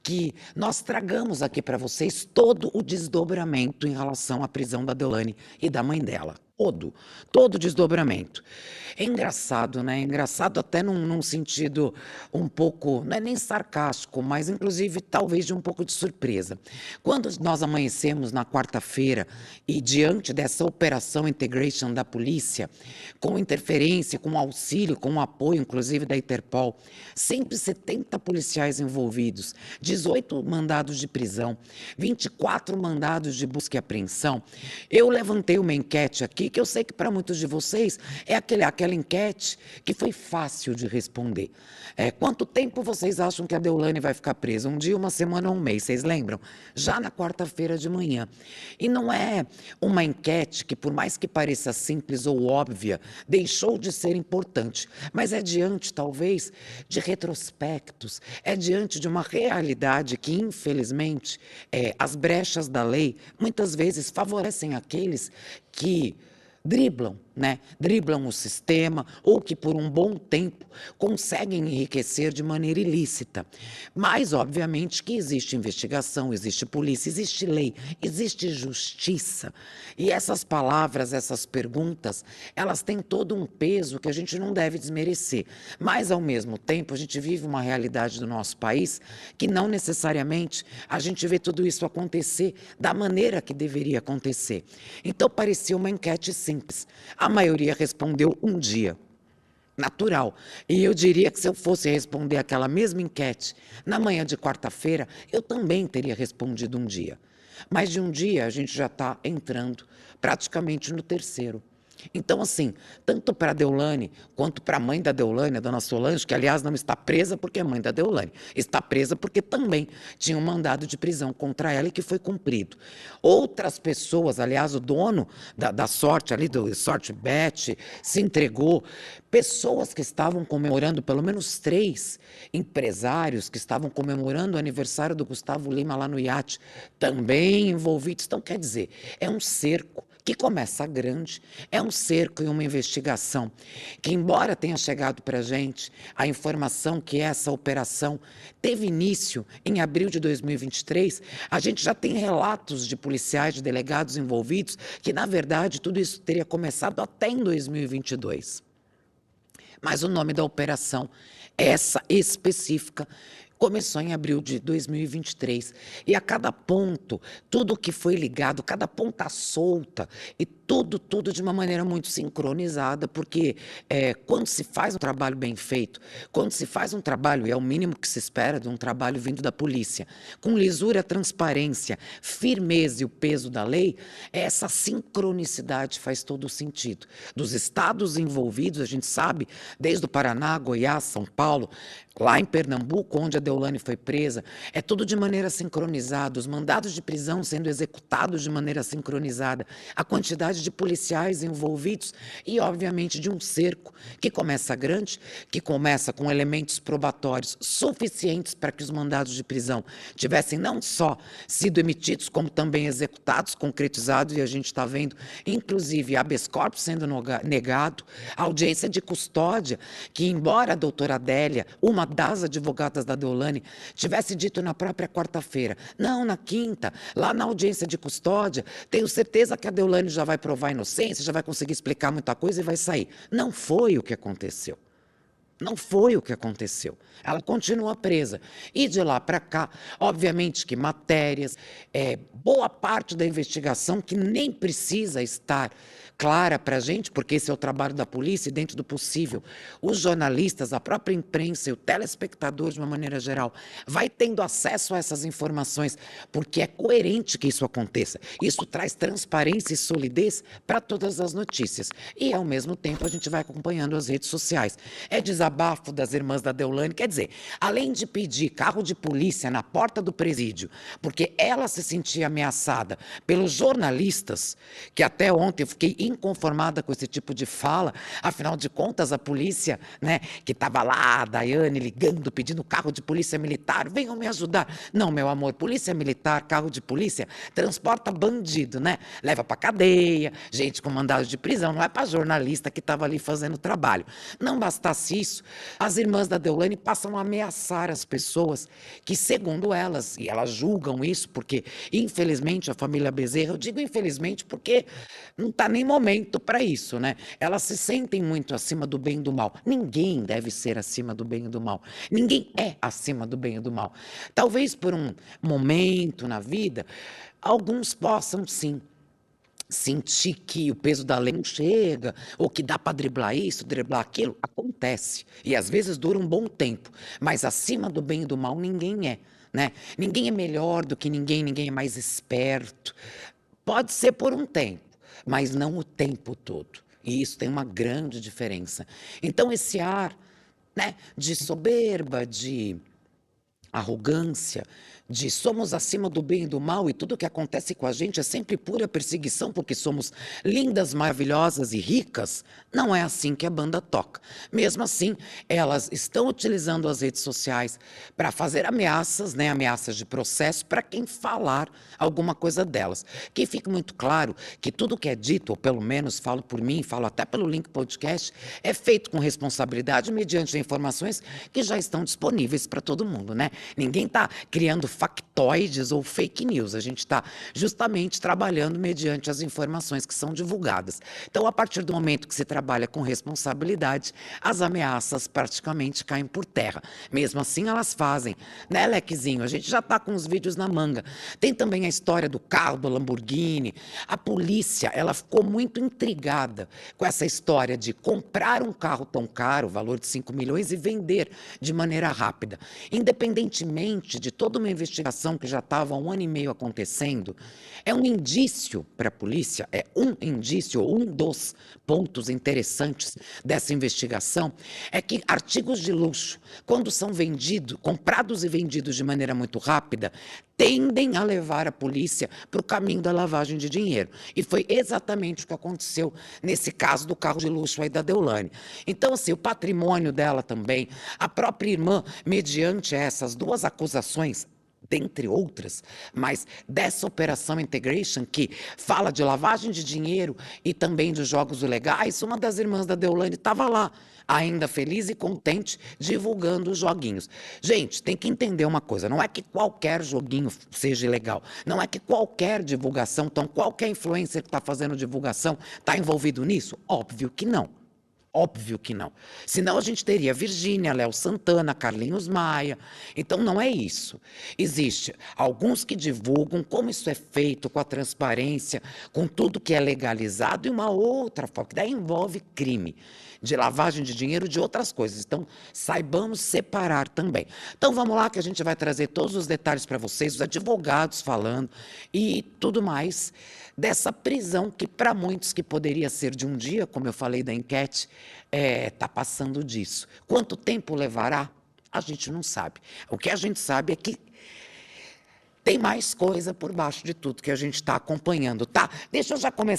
que nós tragamos aqui para vocês todo o desdobramento em relação à prisão da Deolane e da mãe dela. Todo o desdobramento. É engraçado, né? É engraçado até num sentido um pouco, não é nem sarcástico, mas inclusive talvez de um pouco de surpresa. Quando nós amanhecemos na quarta-feira e diante dessa operação Integration da polícia, com interferência, com auxílio, com apoio inclusive da Interpol, 170 policiais envolvidos, 18 mandados de prisão, 24 mandados de busca e apreensão, eu levantei uma enquete aqui que eu sei que para muitos de vocês é aquela enquete que foi fácil de responder. Quanto tempo vocês acham que a Deolane vai ficar presa? Um dia, uma semana ou um mês, vocês lembram? Já na quarta-feira de manhã. E não é uma enquete que, por mais que pareça simples ou óbvia, deixou de ser importante, mas é diante, talvez, de retrospectos, é diante de uma realidade que, infelizmente, as brechas da lei muitas vezes favorecem aqueles que driblam, né? Driblam o sistema ou que por um bom tempo conseguem enriquecer de maneira ilícita. Mas, obviamente, que existe investigação, existe polícia, existe lei, existe justiça. E essas palavras, essas perguntas, elas têm todo um peso que a gente não deve desmerecer. Mas, ao mesmo tempo, a gente vive uma realidade do nosso país que não necessariamente a gente vê tudo isso acontecer da maneira que deveria acontecer. Então, parecia uma enquete simples. A maioria respondeu um dia. Natural. E eu diria que se eu fosse responder aquela mesma enquete na manhã de quarta-feira, eu também teria respondido um dia. Mas de um dia a gente já está entrando praticamente no terceiro. Então, assim, tanto para a Deolane quanto para a mãe da Deolane, a dona Solange, que aliás não está presa porque é mãe da Deolane, está presa porque também tinha um mandado de prisão contra ela e que foi cumprido. Outras pessoas, aliás, o dono da Sorte ali, do Sorte Bet, se entregou. Pessoas que estavam comemorando, pelo menos 3 empresários que estavam comemorando o aniversário do Gustavo Lima lá no iate, também envolvidos. Então, quer dizer, é um cerco que começa grande, é um cerco e uma investigação que, embora tenha chegado para a gente a informação que essa operação teve início em abril de 2023, a gente já tem relatos de policiais, de delegados envolvidos, que, na verdade, tudo isso teria começado até em 2022. Mas o nome da operação, essa específica, começou em abril de 2023. E a cada ponto, tudo que foi ligado, cada ponta solta, e tudo de uma maneira muito sincronizada, porque quando se faz um trabalho bem feito, quando se faz um trabalho, e é o mínimo que se espera de um trabalho vindo da polícia, com lisura, transparência, firmeza e o peso da lei, essa sincronicidade faz todo o sentido. Dos estados envolvidos, a gente sabe, desde o Paraná, Goiás, São Paulo, lá em Pernambuco, onde a Deolane foi presa, é tudo de maneira sincronizada, os mandados de prisão sendo executados de maneira sincronizada, a quantidade de policiais envolvidos e, obviamente, de um cerco que começa grande, que começa com elementos probatórios suficientes para que os mandados de prisão tivessem não só sido emitidos, como também executados, concretizados, e a gente está vendo, inclusive, habeas corpus sendo negado, audiência de custódia, que, embora a doutora Adélia, uma das advogadas da Deolane, tivesse dito na própria quarta-feira, não, na quinta, lá na audiência de custódia, tenho certeza que a Deolane já vai provar a inocência, já vai conseguir explicar muita coisa e vai sair. Não foi o que aconteceu. Não foi o que aconteceu. Ela continua presa. E de lá para cá, obviamente que matérias, boa parte da investigação que nem precisa estar clara para a gente, porque esse é o trabalho da polícia e dentro do possível, os jornalistas, a própria imprensa e o telespectador, de uma maneira geral, vai tendo acesso a essas informações, porque é coerente que isso aconteça. Isso traz transparência e solidez para todas as notícias. E, ao mesmo tempo, a gente vai acompanhando as redes sociais. É desabafo das irmãs da Deolane, quer dizer, além de pedir carro de polícia na porta do presídio, porque ela se sentia ameaçada pelos jornalistas, que até ontem eu fiquei inconformada com esse tipo de fala. Afinal de contas, a polícia, né, que estava lá, a Daiane ligando, pedindo carro de polícia militar, venham me ajudar. Não, meu amor, polícia militar, carro de polícia, transporta bandido, né? Leva para cadeia, gente com mandado de prisão, não é para jornalista que estava ali fazendo trabalho. Não bastasse isso, as irmãs da Deolane passam a ameaçar as pessoas que, segundo elas, e elas julgam isso porque, infelizmente, a família Bezerra, eu digo infelizmente porque não está nem momento para isso, né? Elas se sentem muito acima do bem e do mal. Ninguém deve ser acima do bem e do mal. Ninguém é acima do bem e do mal. Talvez por um momento na vida, alguns possam sim sentir que o peso da lei não chega, ou que dá para driblar isso, driblar aquilo, acontece. E às vezes dura um bom tempo, mas acima do bem e do mal ninguém é, né? Ninguém é melhor do que ninguém, ninguém é mais esperto. Pode ser por um tempo, mas não o tempo todo. E isso tem uma grande diferença. Então esse ar, né, de soberba, de arrogância, de somos acima do bem e do mal e tudo que acontece com a gente é sempre pura perseguição porque somos lindas, maravilhosas e ricas, não é assim que a banda toca. Mesmo assim, elas estão utilizando as redes sociais para fazer ameaças, né, ameaças de processo para quem falar alguma coisa delas. Que fique muito claro que tudo que é dito, ou pelo menos falo por mim, falo até pelo Link Podcast, é feito com responsabilidade mediante informações que já estão disponíveis para todo mundo, né? Ninguém está criando factoides ou fake news, a gente está justamente trabalhando mediante as informações que são divulgadas. Então, a partir do momento que se trabalha com responsabilidade, as ameaças praticamente caem por terra. Mesmo assim, elas fazem, né, Lequezinho? A gente já está com os vídeos na manga. Tem também a história do carro do Lamborghini. A polícia, ela ficou muito intrigada com essa história de comprar um carro tão caro, valor de 5 milhões, e vender de maneira rápida. Independentemente de toda uma investigação que já estava há 1 ano e meio acontecendo, é um indício para a polícia, é um indício, um dos pontos interessantes dessa investigação, é que artigos de luxo, quando são vendidos, comprados e vendidos de maneira muito rápida, tendem a levar a polícia para o caminho da lavagem de dinheiro. E foi exatamente o que aconteceu nesse caso do carro de luxo aí da Deolane. Então, assim, o patrimônio dela também, a própria irmã, mediante essas duas acusações, dentre outras, mas dessa Operação Integration, que fala de lavagem de dinheiro e também de jogos ilegais, uma das irmãs da Deolane estava lá, ainda feliz e contente, divulgando os joguinhos. Gente, tem que entender uma coisa, não é que qualquer joguinho seja ilegal, não é que qualquer divulgação, então qualquer influencer que está fazendo divulgação está envolvido nisso? Óbvio que não. Óbvio que não. Senão a gente teria Virgínia, Léo Santana, Carlinhos Maia. Então não é isso. Existe alguns que divulgam como isso é feito, com a transparência, com tudo que é legalizado, e uma outra forma, que daí envolve crime, de lavagem de dinheiro, de outras coisas. Então, saibamos separar também. Então vamos lá que a gente vai trazer todos os detalhes para vocês, os advogados falando e tudo mais dessa prisão que para muitos que poderia ser de um dia, como eu falei da enquete, está passando disso. Quanto tempo levará? A gente não sabe. O que a gente sabe é que tem mais coisa por baixo de tudo que a gente está acompanhando, tá? Deixa eu já começar